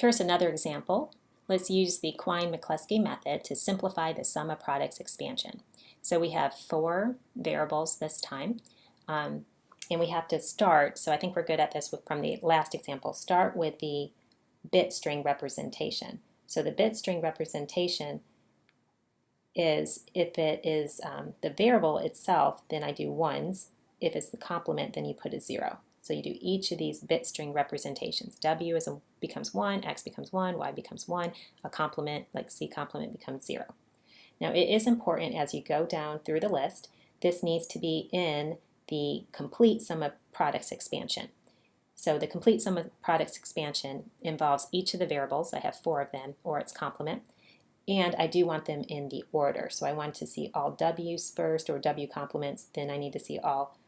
here's another example. Let's use the Quine-McCluskey method to simplify the sum of products expansion. So we have 4 variables this time, and we have to start, so I think we're good at this from the last example, start with the bit string representation. So the bit string representation is, if it is the variable itself, then I do ones. If it's the complement, then you put a 0. So you do each of these bit string representations. W becomes 1, X becomes 1, Y becomes 1, a complement like C complement becomes 0. Now it is important as you go down through the list, this needs to be in the complete sum of products expansion. So the complete sum of products expansion involves each of the variables, I have 4 of them, or its complement, and I do want them in the order. So I want to see all W's first, or W complements, then I need to see all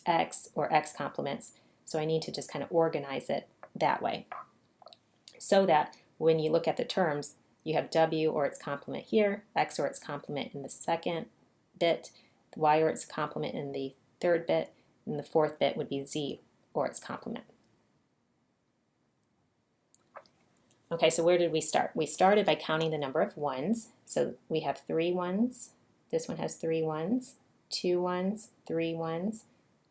X or X complements. So I need to just kind of organize it that way, so that when you look at the terms, you have W or its complement here, X or its complement in the second bit, Y or its complement in the third bit, and the fourth bit would be Z or its complement. Okay, so where did we start? We started by counting the number of ones. So we have 3 ones. This one has 3 ones, 2 ones, 3 ones,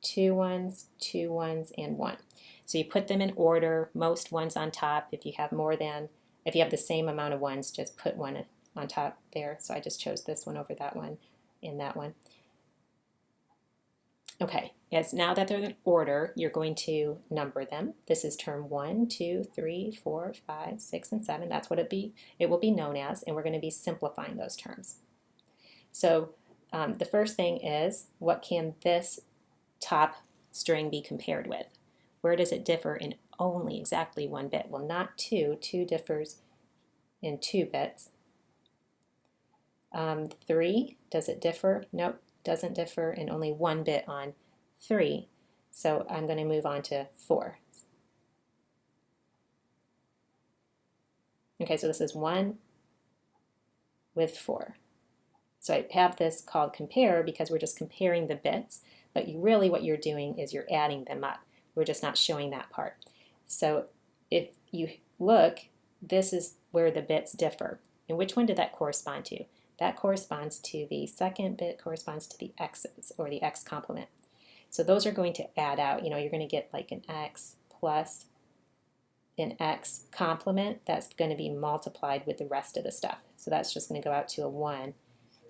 2 ones, 2 ones, and 1. So you put them in order, most ones on top. If you have the same amount of ones, just put one on top there. So I just chose this one over that one and that one. Okay, now that they're in order, you're going to number them. This is term 1, 2, 3, 4, 5, 6, and 7. That's what it will be known as, and we're going to be simplifying those terms. So the first thing is, what can this top string be compared with? Where does it differ in only exactly 1 bit? Well, not 2. 2 differs in 2 bits. 3, does it differ? Nope, doesn't differ in only 1 bit on 3. So I'm going to move on to 4. Okay, so this is 1 with 4. So I have this called compare because we're just comparing the bits, but really what you're doing is you're adding them up. We're just not showing that part. So if you look, this is where the bits differ. And which one did that correspond to? That corresponds to the second bit, corresponds to the x's, or the x complement. So those are going to add out. You know, you're going to get like an x plus an x complement. That's going to be multiplied with the rest of the stuff. So that's just going to go out to a 1.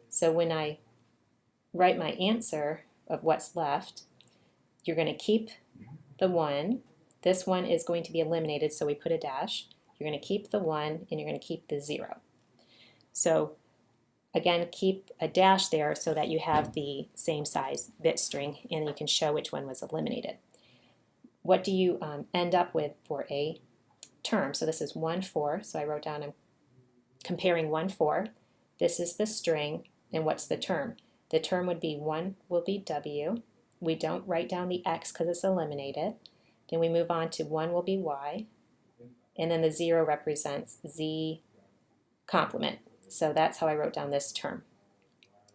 So when I write my answer of what's left, you're going to keep the 1. This one is going to be eliminated, so we put a dash. You're going to keep the 1, and you're going to keep the 0. So again, keep a dash there so that you have the same size bit string, and you can show which one was eliminated. What do you end up with for a term? So this is 1, 4. So I wrote down, I'm comparing 1, 4. This is the string, and what's the term? The term would be 1 will be W. We don't write down the X because it's eliminated. Then we move on to 1 will be Y, and then the 0 represents Z complement. So that's how I wrote down this term.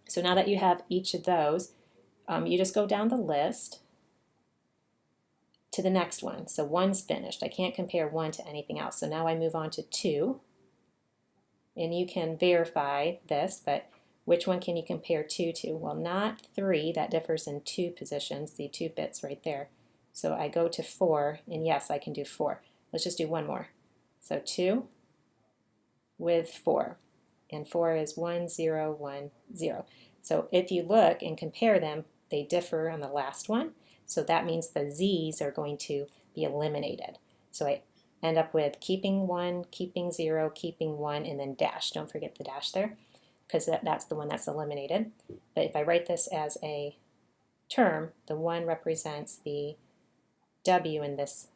So now that you have each of those, you just go down the list to the next one. So 1's finished. I can't compare 1 to anything else. So now I move on to 2. And you can verify this, but which one can you compare 2 to? Well, not 3. That differs in 2 positions, the 2 bits right there. So I go to 4, and yes, I can do 4. Let's just do one more. So 2 with 4. And 4 is 1, 0, 1, 0. So if you look and compare them, they differ on the last one. So that means the z's are going to be eliminated. So I end up with keeping 1, keeping 0, keeping 1, and then dash. Don't forget the dash there, because that's the one that's eliminated. But if I write this as a term, the 1 represents the W in this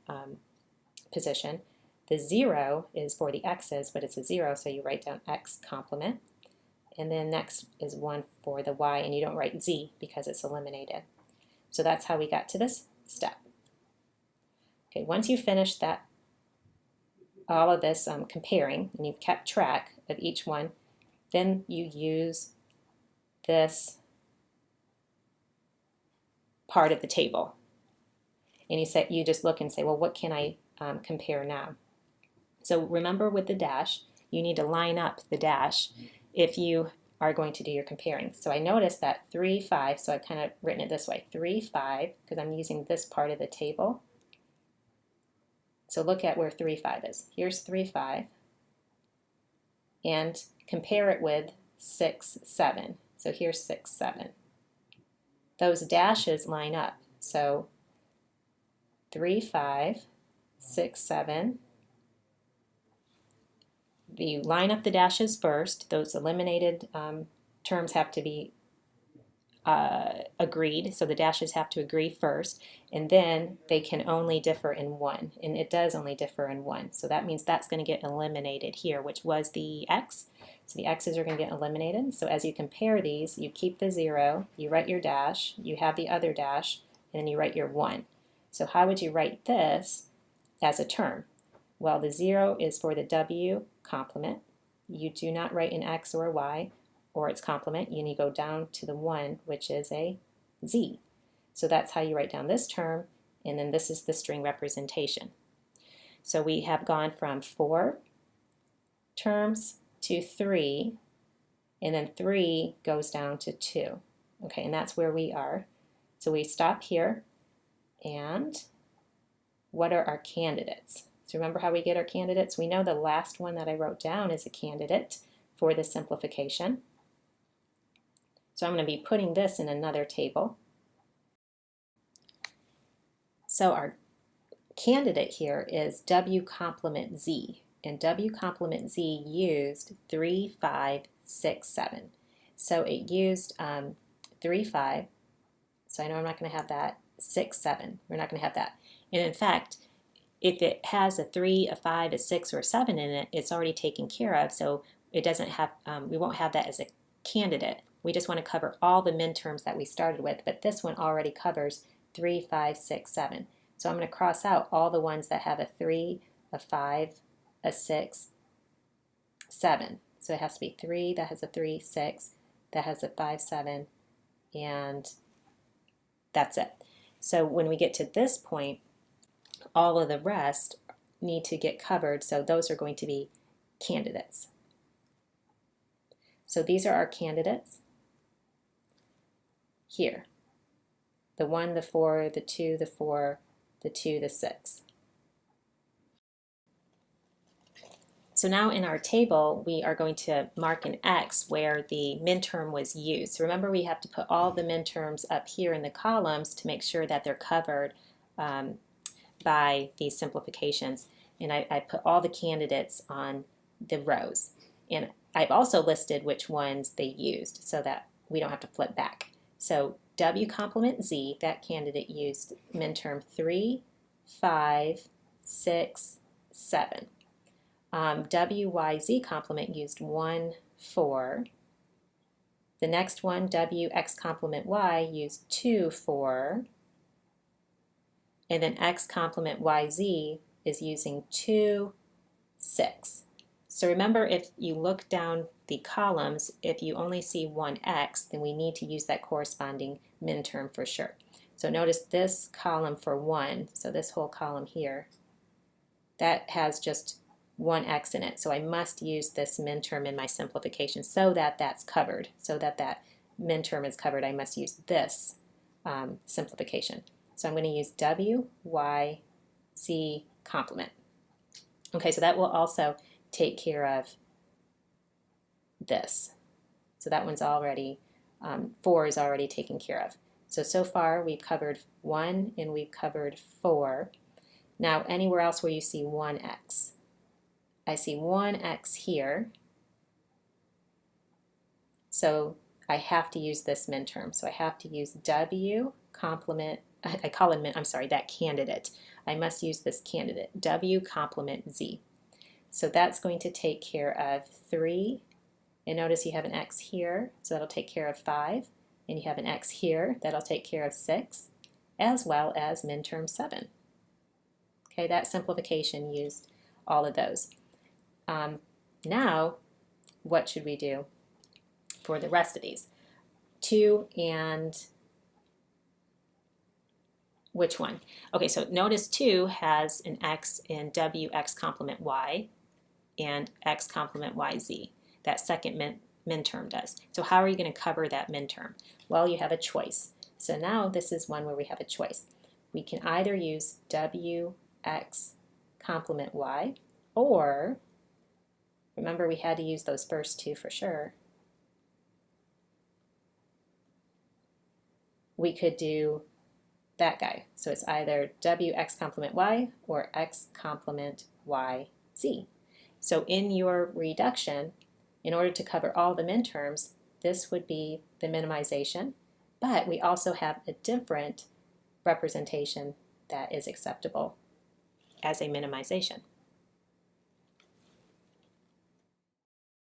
position. The 0 is for the x's, but it's a 0, so you write down x complement. And then next is 1 for the y, and you don't write z because it's eliminated. So that's how we got to this step. Okay, once you finish that, all of this comparing, and you've kept track of each one, then you use this part of the table. And you just look and say, well, what can I compare now? So remember with the dash, you need to line up the dash if you are going to do your comparing. So I noticed that 3, 5, so I've kind of written it this way, 3, 5, because I'm using this part of the table. So look at where 3, 5 is. Here's 3, 5, and compare it with 6, 7. So here's 6, 7. Those dashes line up. So 3, 5, 6, 7. You line up the dashes first. Those eliminated terms have to be agreed, so the dashes have to agree first, and then they can only differ in 1, and it does only differ in 1. So that means that's going to get eliminated here, which was the x. So the x's are going to get eliminated. So as you compare these, you keep the 0, you write your dash, you have the other dash, and then you write your 1. So how would you write this as a term? Well, the 0 is for the w complement. You do not write an x or a y or its complement. You need to go down to the 1, which is a z. So that's how you write down this term, and then this is the string representation. So we have gone from 4 terms to 3, and then 3 goes down to 2. Okay, and that's where we are. So we stop here, and what are our candidates? So remember how we get our candidates? We know the last one that I wrote down is a candidate for the simplification. So I'm going to be putting this in another table. So our candidate here is W complement Z, and W complement Z used 3, 5, 6, 7. So it used 3, 5, so I know I'm not going to have that. 6, 7, we're not going to have that. And in fact, if it has a 3, a 5, a 6, or a 7 in it, it's already taken care of, so it doesn't have, we won't have that as a candidate. We just want to cover all the midterms that we started with, but this one already covers 3, 5, 6, 7. So I'm going to cross out all the ones that have a 3, a 5, a 6, 7. So it has to be 3, that has a 3, 6, that has a 5, 7, and that's it. So when we get to this point, all of the rest need to get covered, so those are going to be candidates. So these are our candidates here. The 1, the 4, the 2, the 4, the 2, the 6. So now in our table, we are going to mark an X where the midterm was used. So remember, we have to put all the midterms up here in the columns to make sure that they're covered by these simplifications. And I put all the candidates on the rows. And I've also listed which ones they used so that we don't have to flip back. So W complement Z, that candidate used midterm 3, 5, 6, 7. WYZ complement used 1, 4. The next one, WX complement Y, used 2, 4. And then X complement YZ is using 2, 6. So remember, if you look down the columns, if you only see one X, then we need to use that corresponding midterm for sure. So notice this column for 1, so this whole column here, that has just one X in it. So I must use this midterm in my simplification so that that's covered. So that that midterm is covered, I must use this simplification. So I'm going to use W, Y, Z complement. Okay, so that will also take care of this. So that one's already, 4 is already taken care of. So far we've covered 1 and we've covered 4. Now anywhere else where you see 1x. I see 1x here. So I have to use this midterm. So I have to use W complement, I call it, I'm sorry, that candidate. I must use this candidate, W complement Z. So that's going to take care of 3, and notice you have an X here, so that'll take care of 5, and you have an X here, that'll take care of 6, as well as midterm 7. Okay, that simplification used all of those. Now, what should we do for the rest of these? 2 and which one? Okay, so notice 2 has an X in WX complement Y. and x complement yz. That second min-term does. So how are you going to cover that min-term? Well, you have a choice. So now this is one where we have a choice. We can either use wx complement y, or remember we had to use those first two for sure. We could do that guy. So it's either wx complement y or x complement yz. So in your reduction, in order to cover all the min-terms, this would be the minimization, but we also have a different representation that is acceptable as a minimization.